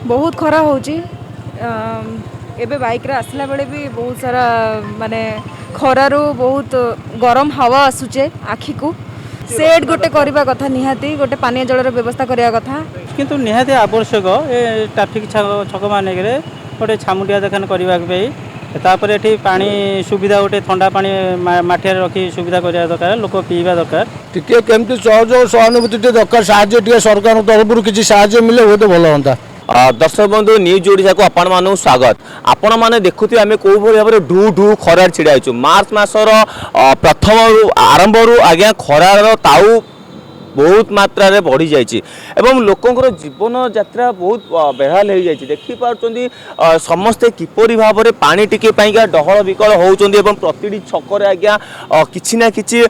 बहुत खरा होची एबे बाइक रे आसला बेले भी बहुत सारा माने खरारू बहुत गरम हवा आसुचे आखि को सेट गोटे करबा कथा निहाती गोटे पानी जलर व्यवस्था करिया कथा किंतु निहाती आवश्यक ए ट्रैफिक छक माने गोटे छामुंडिया देखन करबा तापर ये पानी सुविधा गोटे ठंडा पानी माठिया रखी सुविधा करा दरकार लोक पीवा दरकार टिके केमती सहयोग सहानुभूति दरकार साहाଯ୍य सरकार तरफ किसी साहाଯ୍य मिले हुए तो भल हाँ। दर्शक बंधु न्यूज ओडिशा को आपण मानू स्वागत। आपण माने देखुथि आमे को भली भाबरे ढू ढू खरार छिड़ा आइछु मार्च मासर प्रथम आरंभ रु आज्ञा खरार ताऊ बहुत मात्रा रे बढ़ी जाइछि एवं लोकंकर जीवन यात्रा बहुत बेहाल हो जाइछि देखि पाउछन्ती समस्ते किपरि भाबरे पानी टिके पाइका डहळ विकल होउछन्ती एवं प्रतिडी छकरे आज्ञा किछि ना किछि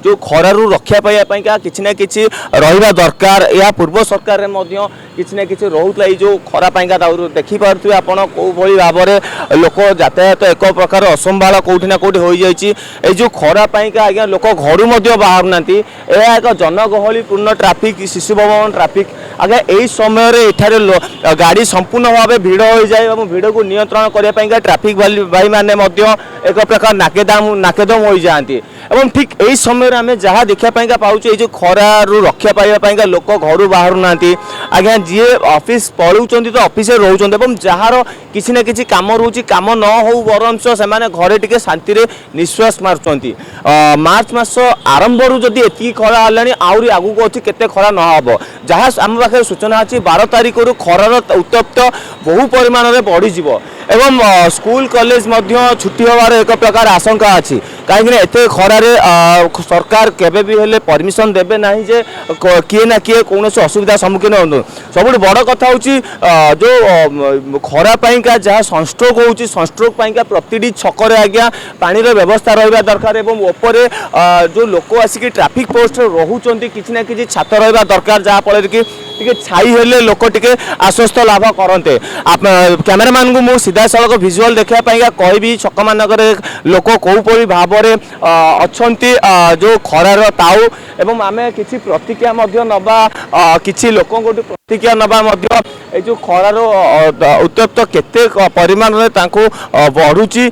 जो खरारु रक्षा पाइया पाइका किछि ना किछि रहिबा दरकार या पूर्व सरकार रे मध्य किछि ना किछि रहुतला ए जो खरा पाइका दाउरु देखि पारुथि आपण को भली भाबरे लोक यातायात एक प्रकार असंभाळ कोठी ना कोठी होई जाइछि ए जो खरा पाइका आज्ञा लोक घरु मध्य बाहर नांती ए एक जन गहलीपूर्ण ट्राफिक शिशु भवन ट्राफिक आगे यही समय एठारे गाड़ी संपूर्ण भाव भिड़ हो जाए और भिड़ को नियंत्रण करने ट्राफिक भाई मैंने एक प्रकार नाकेदम हो जाती एवं ठीक यही समय आम जहाँ देखापी पाचे जो खरारू रक्षा पाइबा लोक घर बाहर ना आज्ञा जी ऑफिस पलाऊँ तो ऑफिस रोच जार किसी ना किसी कम रोच कम न हो बरंश से घरे टिके शांति निश्वास मार्च मार्च मास आरंभ जदि एति खरा है आहरी आगू अच्छी केते खरा न हम जहाँ आम पाखे सूचना अच्छी 12 तारिख रु खरार उत्तप्त बहु परिमाण में बढ़ीज एवं स्कूल कॉलेज छुट्टी होवार एक प्रकार आशंका अच्छी कहीं एत खरारे सरकार केबे भी हेले परमिशन देबे नहीं जे किए ना किए कौन असुविधा सम्मुखीन हो सब बड़ कथा हूँ जो खरा पाइका जहाँ सनस्ट्रोक होची सनस्ट्रोक पाइका प्रतिटी छकर आज्ञा पानी व्यवस्था रहा दरकार एवं उपरे जो लोक आसिक ट्रैफिक पोस्ट रोचंती किसी ना किसी छात रहा दरकार जहाँ फल कि छाई हेले लोक टिके आश्वस्त लाभ करते कैमेरामैन को मुझे सीधा सड़क भिजुआल देखापी कहबी छक मानक लोक कौपरी भाव अच्छी जो खरार ताऊ एवं आम किसी प्रतिक्रिया नवा किसी लोक प्रतिक्रिया नवा जो खरार उत्तप्त केते परिमाण में बढ़ुची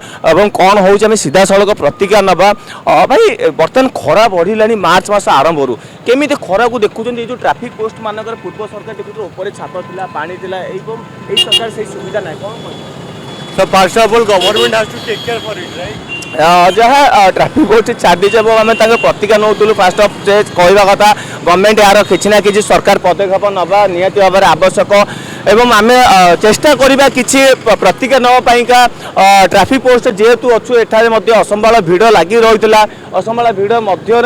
कौन हो सीधा सड़क प्रतिक्रिया नवा भाई बर्तमान खरा बढ़ला मार्च मास आरंभ रू केमी खरा को देखुं जो ट्रैफिक पोस्ट मानक पूर्व सरकार देखुं ऊपर छात था पानी था सरकार से सुविधा ना कौन So first of all, government has to take care for it, right? जहाँ ट्रैफिक पोस्ट छाड़ी जब आम प्रतिज्ञा नौलु फास्ट अफ कहवा कथा गवर्नमेंट यार कि ना कि सरकार पदक्षेप नवा निहाती भाव आवश्यक एवं आम चेष्टा करवा किसी प्रतिज्ञा नवापाइका ट्रैफिक पोस्ट जेहेतु अच्छु एठारे असंभाल भिड़ लगी रही असंभाल भिड़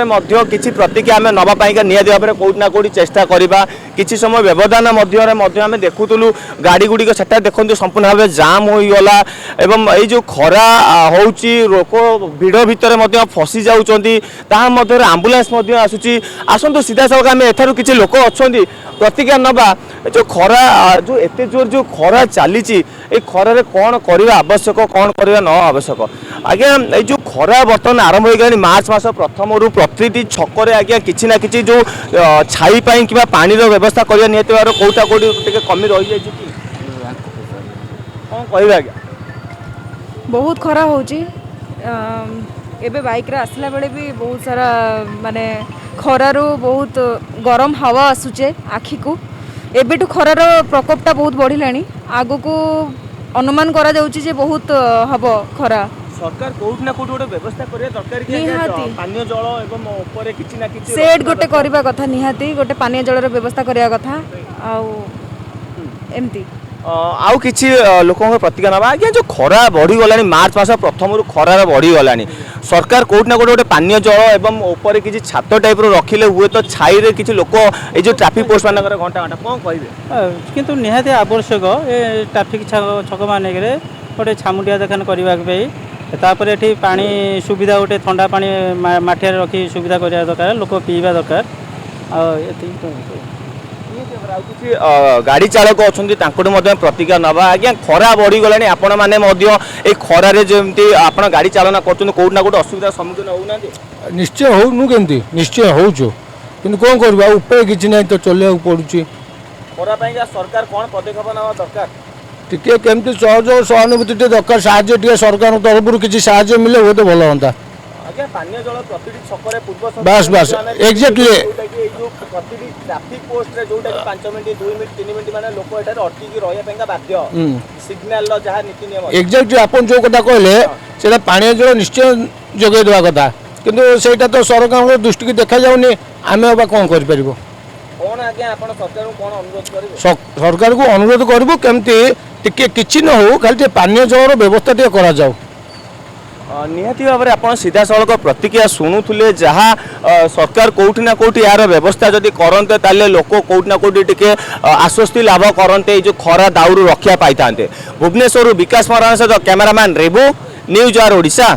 मध्य किसी प्रतिज्ञा आम नवापाइका निहाती भाव कौटी ना कौटी चेष्टा करवा किसी समय व्यवधान आम देखुलु गाड़ी गुड़िक से देखते संपूर्ण भाव जाम होगला एवं ये जो खरा होची लोक भिड़ भितर फसी जाऊँगी आंबुलांस आसूची आसतु सीधा सड़क आम एठार किसी लोक अच्छा प्रतिज्ञा नवा जो खरा जो एत जोर जो खरा चली खरारे कौन करवा आवश्यक कौन करवा न आवश्यक आज्ञा ये जो खरा बर्तमान आरंभ हो गया मार्च मास प्रथम रु प्रति छकरे आज्ञा किसी ना किसी जो छाई कि पानी व्यवस्था करवा निहत कौटा कौटी कमी रही जाए कौन कह आज्ञा बहुत खरा होची एबे बाइक रे आसला बेले भी बहुत सारा माने खरारू बहुत गरम हवा आसुचे आखि को एबेटू खरार प्रकोपटा बहुत बढ़िलानी आगु को अनुमान करा जाउची जे बहुत हबो खरा सरकार कोठ ना कोठ व्यवस्था करे दरकार कि पानी जल एवं ऊपर किछि ना किछि सेट गोटे करबा कथा निहाती गोटे पानी जलर व्यवस्था करिया कथा आ एमती आउ किसी लोक प्रतिज्ञा नवा आज्ञा जो खरा बढ़ीगला मार्च मास प्रथम खरार बढ़ीगला सरकार कोठी ना कोठी गोटे पानी जल एवं ऊपर किसी छात टाइप रखिले हुए तो छाई रे किसी लोक ये जो ट्रैफिक पोस्ट मान घंटा घंटा कौन कहे किंतु निहाती आवश्यक ए ट्रैफिक छक माने गोटे छामुंडिया देखन करने तापर ये पानी सुविधा गोटे ठंडा पानी माठिया रखी सुविधा करा दरकार लोक पीवा दरकार गाड़ी चालक अच्छा प्रतिज्ञा नवा आज्ञा खरा बढ़ीगला आपण मैंने खरारे जमी आप गाड़ी चालना कर कौट ना कौट असुविधा सम्मुखीन होना निश्चय हो केमती निश्चय हो कि कौन कर किसी ना तो चलने पड़ुची ଖରା ପାଇଁକା ସରକାର କ'ଣ ପଦକ୍ଷେପ ନେବା ଦରକାର? ଟିକେ କେମିତି ସହଯୋଗ ସହାନୁଭୂତି ଟିକେ ଦରକାର, ସାହାଯ୍ୟ ଟିକେ ସରକାରଙ୍କ ତରଫରୁ କିଛି ସାହାଯ୍ୟ ମିଳେ ହୁଏତ ଭଲ ହୁଅନ୍ତା। ଆଜ୍ଞା ପାନୀୟ ଜଳ ପ୍ରତିଟି ଛକରେ ପୂର୍ବ ବାସ୍, ବାସ୍, exactly. ଏଇ ଯୋଉ ପ୍ରତିଟି ଟ୍ରାଫିକ ପୋଷ୍ଟରେ ଯୋଉଟାକି 5 ମିନିଟ୍ 2 ମିନିଟ୍ 3 ମିନିଟ୍ ମାନେ ଲୋକ ଏଠାରେ ଅଟକିକି ରହିବା ପାଇଁକା ବାଧ୍ୟ ସିଗ୍ନାଲର ଯାହା ନୀତି ନିୟମ ଏକ୍ଜାକ୍ଟଲି ଆପଣ ଯେଉଁ କଥା କହିଲେ ସେଇଟା ପାନୀୟ ଜଳ ନିଶ୍ଚୟ ଯୋଗାଇ ଦେବା କଥା, କିନ୍ତୁ ସେଇଟା ତ ସରକାରଙ୍କ ଦୃଷ୍ଟିକି ଦେଖାଯାଉନି। ଆମେ ଅବା କ'ଣ କରିପାରିବୁ? କ'ଣ ଆଜ୍ଞା ଆପଣ ସରକାରଙ୍କୁ କ'ଣ ଅନୁରୋଧ କରିବେ? ସରକାରକୁ ଅନୁରୋଧ କରିବୁ କେମିତି ଟିକେ କିଛି ନ ହଉ, ଖାଲି ଟିକେ ପାନୀୟ ଜଳର ବ୍ୟବସ୍ଥା ଟିକେ କରାଯାଉ। ନିହାତି ଭାବରେ ଆପଣ ସିଧାସଳଖ ପ୍ରତିକ୍ରିୟା ଶୁଣୁଥିଲେ, ଯାହା ସରକାର କୋଉଠି ନା କୋଉଠି ଏହାର ବ୍ୟବସ୍ଥା ଯଦି କରନ୍ତେ ତାହେଲେ ଲୋକ କୋଉଠି ନା କୋଉଠି ଟିକେ ଆଶ୍ୱସ୍ତି ଲାଭ କରନ୍ତେ, ଏଇ ଯେଉଁ ଖରା ଦାଉରୁ ରକ୍ଷା ପାଇଥାନ୍ତେ। ଭୁବନେଶ୍ୱରରୁ ବିକାଶ ମହାରାଣା ସହିତ କ୍ୟାମେରାମ୍ୟାନ୍ ରେବୁ, ନ୍ୟୁଜ୍ ଆୱାର ଓଡ଼ିଶା।